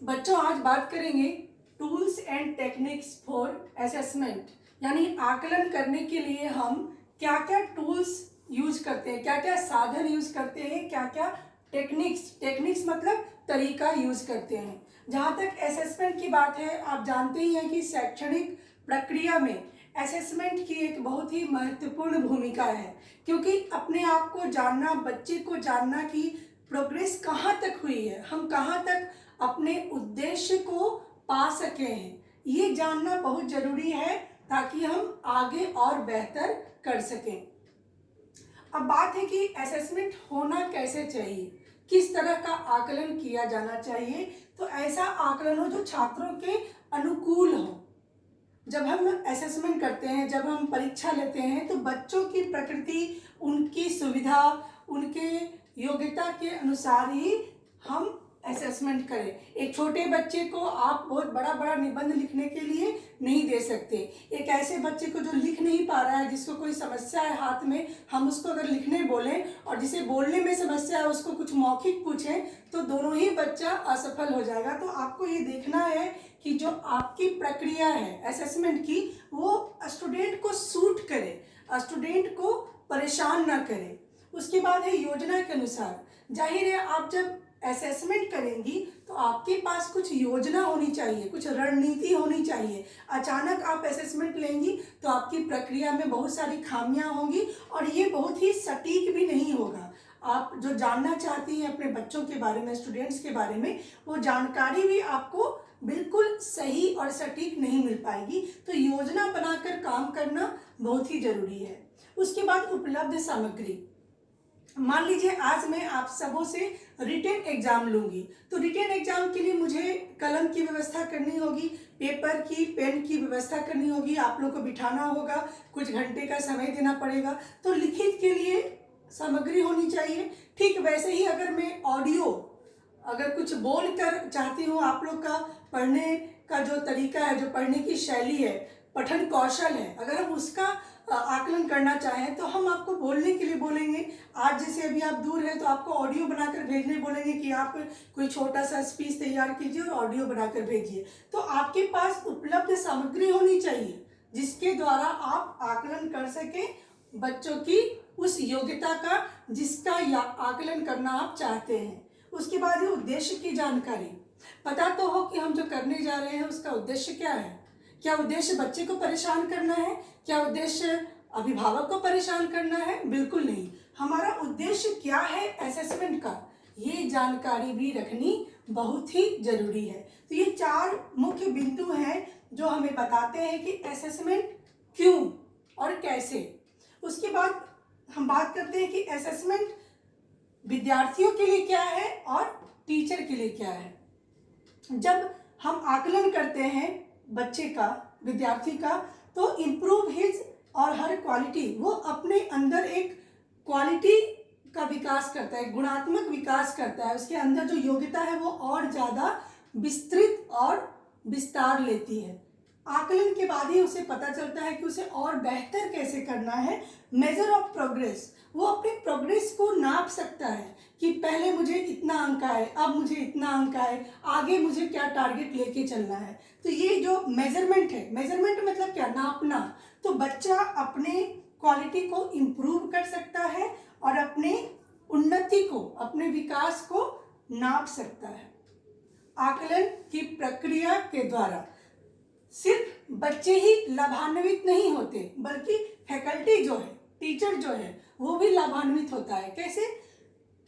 बच्चों, आज बात करेंगे tools and techniques for assessment, यानी आकलन करने के लिए हम क्या क्या टूल्स यूज करते हैं, क्या क्या साधन यूज करते हैं, क्या क्या टेक्निक्स मतलब तरीका यूज करते हैं। जहाँ तक असेसमेंट की बात है, आप जानते ही हैं कि शैक्षणिक प्रक्रिया में असेसमेंट की एक बहुत ही महत्वपूर्ण भूमिका है, क्योंकि अपने आप को जानना, बच्चे को जानना कि प्रोग्रेस कहाँ तक हुई है, हम कहाँ तक अपने उद्देश्य को पा सके हैं, ये जानना बहुत जरूरी है ताकि हम आगे और बेहतर कर सकें। अब बात है कि असेसमेंट होना कैसे चाहिए, किस तरह का आकलन किया जाना चाहिए। तो ऐसा आकलन हो जो छात्रों के अनुकूल हो। जब हम असेसमेंट करते हैं, जब हम परीक्षा लेते हैं, तो बच्चों की प्रकृति, उनकी सुविधा, उनके योग्यता के अनुसार ही हम असेसमेंट करें। एक छोटे बच्चे को आप बहुत बड़ा बड़ा निबंध लिखने के लिए नहीं दे सकते। एक ऐसे बच्चे को जो लिख नहीं पा रहा है, जिसको कोई समस्या है हाथ में, हम उसको अगर लिखने बोलें और जिसे बोलने में समस्या है उसको कुछ मौखिक पूछें, तो दोनों ही बच्चा असफल हो जाएगा। तो आपको ये देखना है कि जो आपकी प्रक्रिया है असेसमेंट की, वो स्टूडेंट को सूट करे, स्टूडेंट को परेशान ना करे। उसके बाद है योजना के अनुसार। जाहिर है, आप जब असेसमेंट करेंगी तो आपके पास कुछ योजना होनी चाहिए, कुछ रणनीति होनी चाहिए। अचानक आप असेसमेंट लेंगी तो आपकी प्रक्रिया में बहुत सारी खामियां होंगी और ये बहुत ही सटीक भी नहीं होगा। आप जो जानना चाहती हैं अपने बच्चों के बारे में, स्टूडेंट्स के बारे में, वो जानकारी भी आपको बिल्कुल सही और सटीक नहीं मिल पाएगी। तो योजना बनाकर काम करना बहुत ही जरूरी है। उसके बाद उपलब्ध सामग्री। मान लीजिए आज मैं आप सबों से रिटेन एग्जाम लूंगी, तो रिटेन एग्जाम के लिए मुझे कलम की व्यवस्था करनी होगी, पेपर की, पेन की व्यवस्था करनी होगी, आप लोग को बिठाना होगा, कुछ घंटे का समय देना पड़ेगा। तो लिखित के लिए सामग्री होनी चाहिए। ठीक वैसे ही अगर मैं ऑडियो, अगर कुछ बोल कर चाहती हूँ, आप लोग का पढ़ने का जो तरीका है, जो पढ़ने की शैली है, पठन कौशल है, अगर हम उसका आकलन करना चाहें तो हम आपको बोलने के लिए बोलेंगे। आज जैसे अभी आप दूर हैं तो आपको ऑडियो बनाकर भेजने बोलेंगे कि आप कोई छोटा सा स्पीच तैयार कीजिए और ऑडियो बनाकर भेजिए। तो आपके पास उपलब्ध सामग्री होनी चाहिए जिसके द्वारा आप आकलन कर सकें बच्चों की उस योग्यता का जिसका आकलन करना आप चाहते हैं। उसके बाद ये उद्देश्य की जानकारी। पता तो हो कि हम जो करने जा रहे हैं उसका उद्देश्य क्या है। क्या उद्देश्य बच्चे को परेशान करना है? क्या उद्देश्य अभिभावक को परेशान करना है? बिल्कुल नहीं। हमारा उद्देश्य क्या है असेसमेंट का, ये जानकारी भी रखनी बहुत ही जरूरी है। तो ये 4 मुख्य बिंदु हैं जो हमें बताते हैं कि असेसमेंट क्यों और कैसे। उसके बाद हम बात करते हैं कि असेसमेंट विद्यार्थियों के लिए क्या है और टीचर के लिए क्या है। जब हम आकलन करते हैं बच्चे का, विद्यार्थी का, तो इम्प्रूव हिज और हर क्वालिटी, वो अपने अंदर एक क्वालिटी का विकास करता है, गुणात्मक विकास करता है। उसके अंदर जो योग्यता है वो और ज़्यादा विस्तृत और विस्तार लेती है। आकलन के बाद ही उसे पता चलता है कि उसे और बेहतर कैसे करना है। मेजर ऑफ प्रोग्रेस, वो अपने प्रोग्रेस को नाप सकता है कि पहले मुझे इतना अंक आए, अब मुझे इतना अंक आए, आगे मुझे क्या टारगेट लेके चलना है। तो ये जो मेजरमेंट है, मेजरमेंट मतलब क्या, नापना। तो बच्चा अपने क्वालिटी को इम्प्रूव कर सकता है और अपने उन्नति को, अपने विकास को नाप सकता है। आकलन की प्रक्रिया के द्वारा सिर्फ बच्चे ही लाभान्वित नहीं होते, बल्कि फैकल्टी जो है, टीचर जो है, वो भी लाभान्वित होता है। कैसे?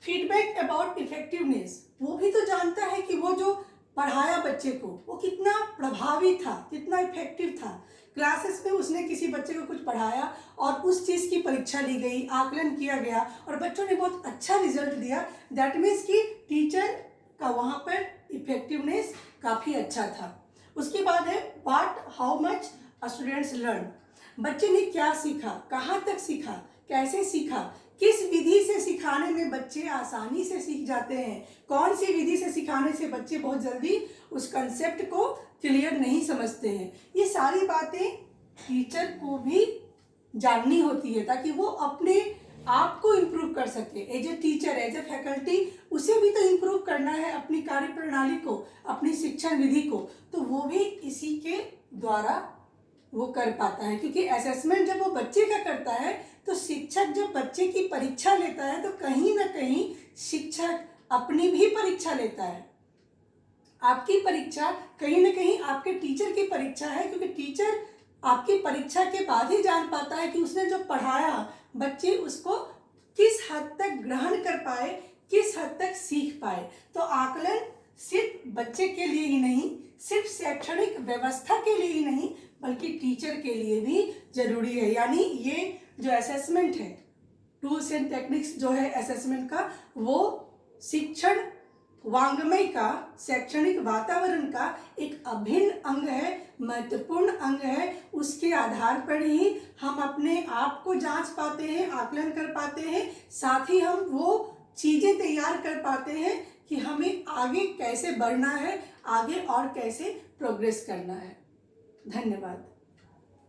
फीडबैक अबाउट इफेक्टिवनेस, वो भी तो जानता है कि वो जो पढ़ाया बच्चे को वो कितना प्रभावी था, कितना इफेक्टिव था। क्लासेस में उसने किसी बच्चे को कुछ पढ़ाया और उस चीज़ की परीक्षा ली गई, आकलन किया गया और बच्चों ने बहुत अच्छा रिजल्ट दिया। दैट मीन्स कि टीचर का वहाँ पर इफेक्टिवनेस काफ़ी अच्छा था। उसके बाद है what, how much students learn, बच्चे ने क्या सीखा, कहाँ तक सीखा, कैसे सीखा, किस विधि से सिखाने में बच्चे आसानी से सीख जाते हैं, कौन सी विधि से सिखाने से बच्चे बहुत जल्दी उस कंसेप्ट को क्लियर नहीं समझते हैं। ये सारी बातें टीचर को भी जाननी होती है ताकि वो अपने आपको इम्प्रूव कर सके, as a teacher, as a faculty, उसे भी तो इम्प्रूव करना है अपनी कार्य प्रणाली को, अपनी शिक्षण विधि को, तो वो भी इसी के द्वारा वो कर पाता है। क्योंकि असेसमेंट जब वो बच्चे का करता है तो शिक्षक जब बच्चे की परीक्षा लेता है तो कहीं ना कहीं शिक्षक अपनी भी परीक्षा लेता है। आपकी परीक्षा कहीं ना कहीं आपके टीचर की परीक्षा है, क्योंकि टीचर आपकी परीक्षा के बाद ही जान पाता है कि उसने जो पढ़ाया बच्चे उसको किस हद तक ग्रहण कर पाए, किस हद तक सीख पाए। तो आकलन सिर्फ बच्चे के लिए ही नहीं, सिर्फ शैक्षणिक व्यवस्था के लिए ही नहीं, बल्कि टीचर के लिए भी जरूरी है। यानी ये जो असेसमेंट है, टूल्स एंड टेक्निक्स जो है असेसमेंट का, वो शिक्षण वांग्मय का, शैक्षणिक वातावरण का एक अभिन्न अंग है, महत्वपूर्ण अंग है। उसके आधार पर ही हम अपने आप को जांच पाते हैं, आकलन कर पाते हैं, साथ ही हम वो चीज़ें तैयार कर पाते हैं कि हमें आगे कैसे बढ़ना है, आगे और कैसे प्रोग्रेस करना है। धन्यवाद।